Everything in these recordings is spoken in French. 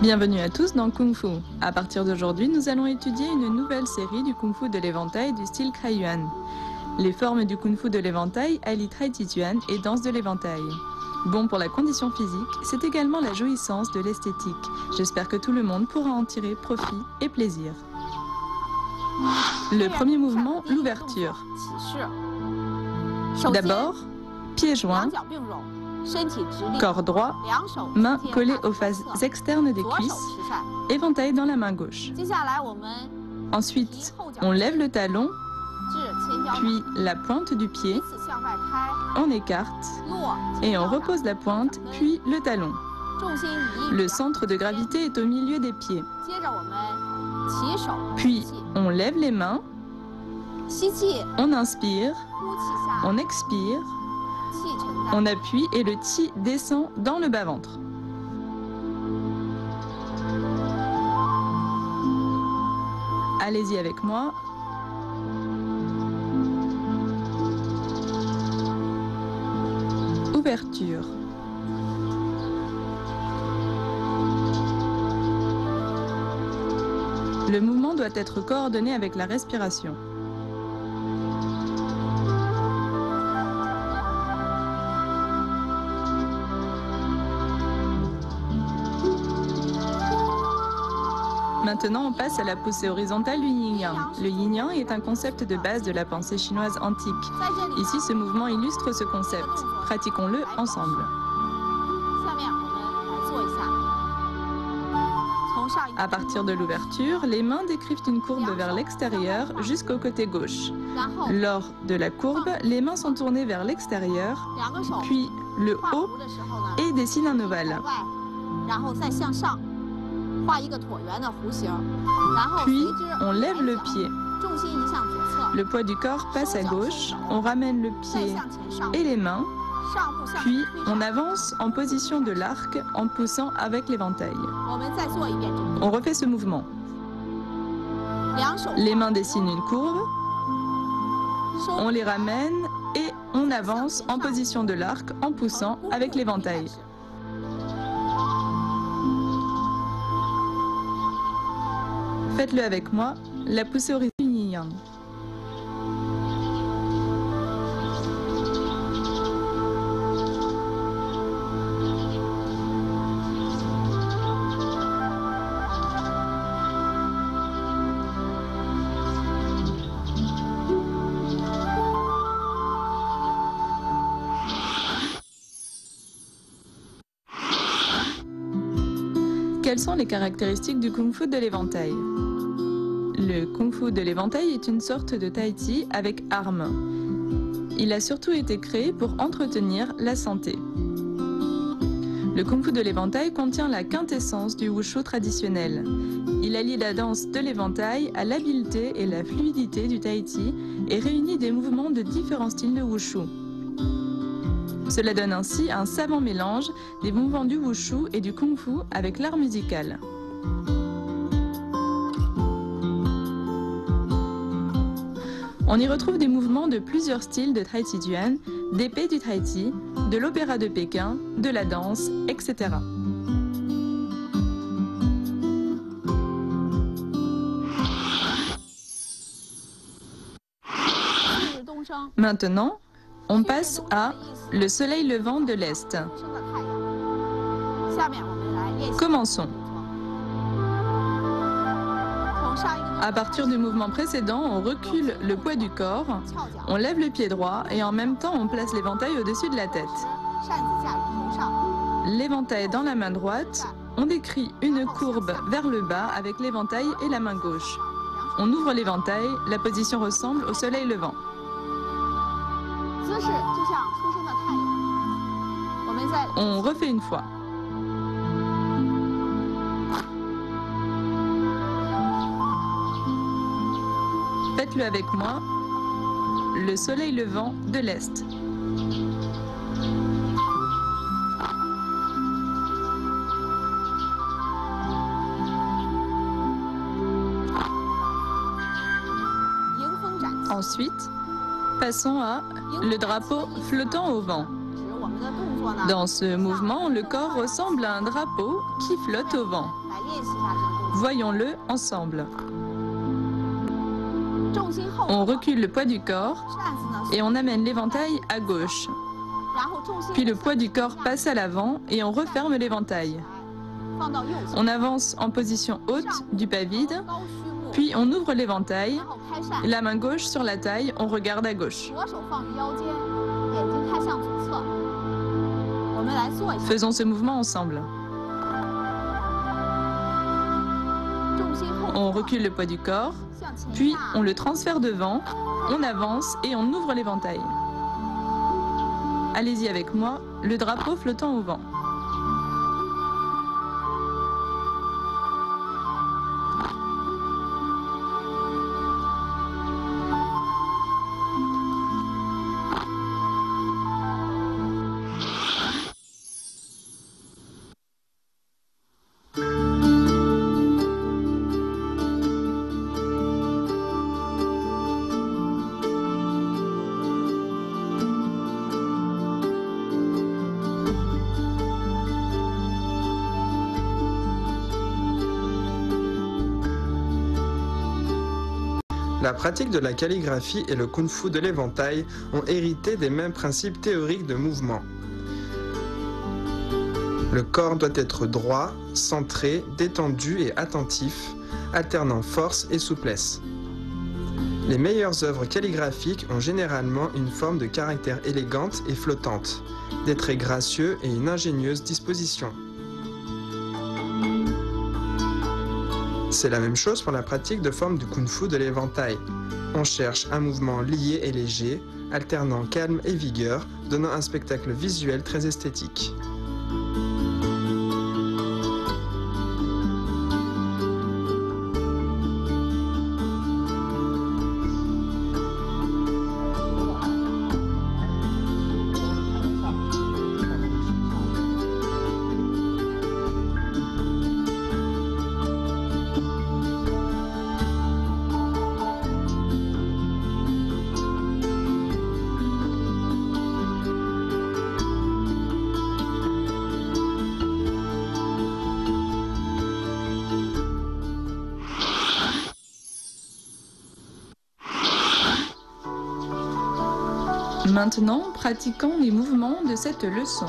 Bienvenue à tous dans Kung Fu. À partir d'aujourd'hui, nous allons étudier une nouvelle série du Kung Fu de l'éventail du style Kraiyuan. Les formes du Kung Fu de l'éventail allient Tai Chi Chuan et danse de l'éventail. Bon pour la condition physique, c'est également la jouissance de l'esthétique. J'espère que tout le monde pourra en tirer profit et plaisir. Le premier mouvement, l'ouverture. D'abord, pieds joints, corps droit, mains collées aux faces externes des cuisses, éventail dans la main gauche. Ensuite, on lève le talon, puis la pointe du pied, on écarte et on repose la pointe, puis le talon. Le centre de gravité est au milieu des pieds. Puis, on lève les mains, on inspire, on expire, on appuie et le Qi descend dans le bas-ventre. Allez-y avec moi. Ouverture. Le mouvement doit être coordonné avec la respiration. Maintenant, on passe à la poussée horizontale du yin-yang. Le yin-yang est un concept de base de la pensée chinoise antique. Ici, ce mouvement illustre ce concept. Pratiquons-le ensemble. À partir de l'ouverture, les mains décrivent une courbe vers l'extérieur jusqu'au côté gauche. Lors de la courbe, les mains sont tournées vers l'extérieur, puis le haut et dessine un ovale. Puis, on lève le pied. Le poids du corps passe à gauche, on ramène le pied et les mains, puis on avance en position de l'arc en poussant avec l'éventail. On refait ce mouvement. Les mains dessinent une courbe, on les ramène et on avance en position de l'arc en poussant avec l'éventail. Faites-le avec moi, la poussée horizontale du yin-yang. Quelles sont les caractéristiques du Kung Fu de l'éventail? Le Kung Fu de l'éventail est une sorte de Tai Chi avec armes. Il a surtout été créé pour entretenir la santé. Le Kung Fu de l'éventail contient la quintessence du Wushu traditionnel. Il allie la danse de l'éventail à l'habileté et la fluidité du Tai Chi et réunit des mouvements de différents styles de Wushu. Cela donne ainsi un savant mélange des mouvements du Wushu et du Kung Fu avec l'art musical. On y retrouve des mouvements de plusieurs styles de Tai Chi Chuan, d'épée du Tai Chi, de l'opéra de Pékin, de la danse, etc. Maintenant, on passe à le soleil levant de l'Est. Commençons. À partir du mouvement précédent, on recule le poids du corps, on lève le pied droit et en même temps on place l'éventail au-dessus de la tête. L'éventail dans la main droite, on décrit une courbe vers le bas avec l'éventail et la main gauche. On ouvre l'éventail, la position ressemble au soleil levant. On refait une fois. Faites-le avec moi, le soleil levant de l'Est. Ensuite, passons à le drapeau flottant au vent. Dans ce mouvement, le corps ressemble à un drapeau qui flotte au vent. Voyons-le ensemble. On recule le poids du corps et on amène l'éventail à gauche. Puis le poids du corps passe à l'avant et on referme l'éventail. On avance en position haute du pas vide, puis on ouvre l'éventail. La main gauche sur la taille, on regarde à gauche. Faisons ce mouvement ensemble. On recule le poids du corps, puis on le transfère devant, on avance et on ouvre l'éventail. Allez-y avec moi, le drapeau flottant au vent. La pratique de la calligraphie et le kung-fu de l'éventail ont hérité des mêmes principes théoriques de mouvement. Le corps doit être droit, centré, détendu et attentif, alternant force et souplesse. Les meilleures œuvres calligraphiques ont généralement une forme de caractère élégante et flottante, des traits gracieux et une ingénieuse disposition. C'est la même chose pour la pratique de forme du kung-fu de l'éventail. On cherche un mouvement lié et léger, alternant calme et vigueur, donnant un spectacle visuel très esthétique. Maintenant, pratiquons les mouvements de cette leçon.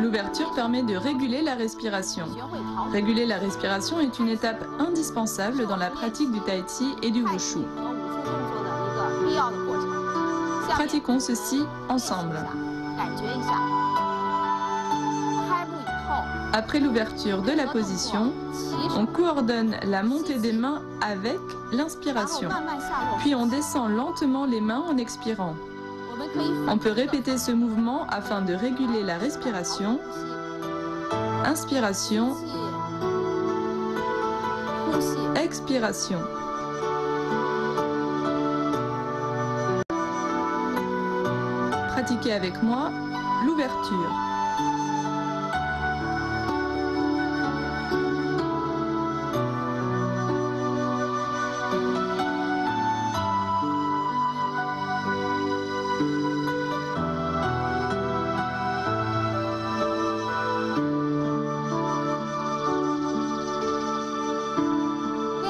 L'ouverture permet de réguler la respiration. Réguler la respiration est une étape indispensable dans la pratique du tai chi et du wushu. Pratiquons ceci ensemble. Après l'ouverture de la position, on coordonne la montée des mains avec l'inspiration. Puis on descend lentement les mains en expirant. On peut répéter ce mouvement afin de réguler la respiration. Inspiration. Expiration. Pratiquez avec moi l'ouverture.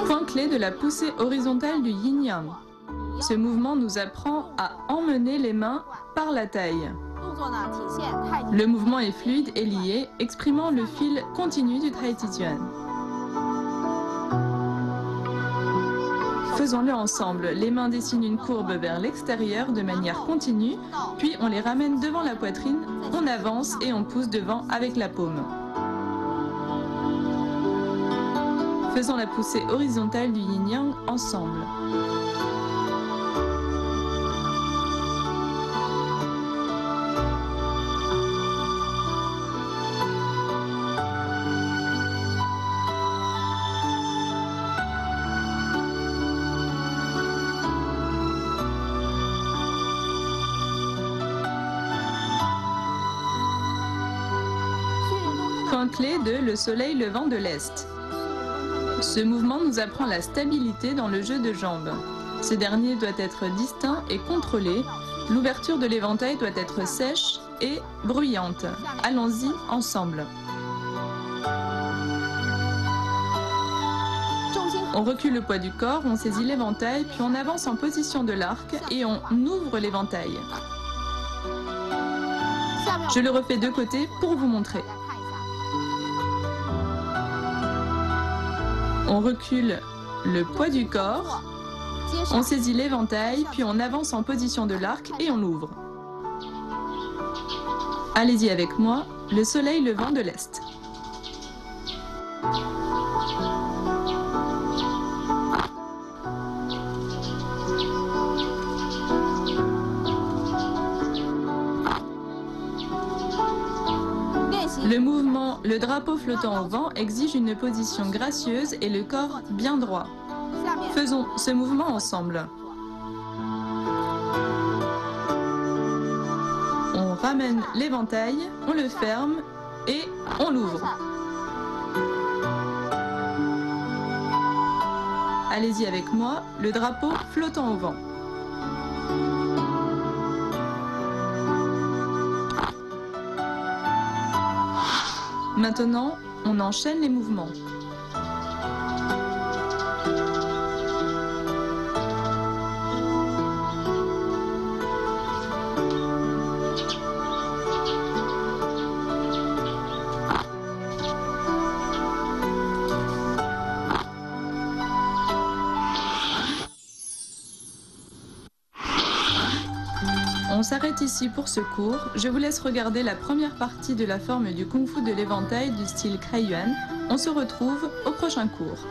Point clé de la poussée horizontale du yin-yang. Ce mouvement nous apprend à emmener les mains par la taille. Le mouvement est fluide et lié, exprimant le fil continu du Tai Chi Chuan. Faisons-le ensemble. Les mains dessinent une courbe vers l'extérieur de manière continue, puis on les ramène devant la poitrine, on avance et on pousse devant avec la paume. Faisons la poussée horizontale du yin-yang ensemble. Point clé de Le soleil levant de l'Est. Ce mouvement nous apprend la stabilité dans le jeu de jambes. Ce dernier doit être distinct et contrôlé. L'ouverture de l'éventail doit être sèche et bruyante. Allons-y ensemble. On recule le poids du corps, on saisit l'éventail, puis on avance en position de l'arc et on ouvre l'éventail. Je le refais de côté pour vous montrer. On recule le poids du corps, on saisit l'éventail, puis on avance en position de l'arc et on ouvre. Allez-y avec moi, le soleil levant de l'Est. Le mouvement « Le drapeau flottant au vent » exige une position gracieuse et le corps bien droit. Faisons ce mouvement ensemble. On ramène l'éventail, on le ferme et on l'ouvre. Allez-y avec moi, le drapeau flottant au vent. Maintenant, on enchaîne les mouvements. On s'arrête ici pour ce cours. Je vous laisse regarder la première partie de la forme du Kung Fu de l'éventail du style Kaiyuan. On se retrouve au prochain cours.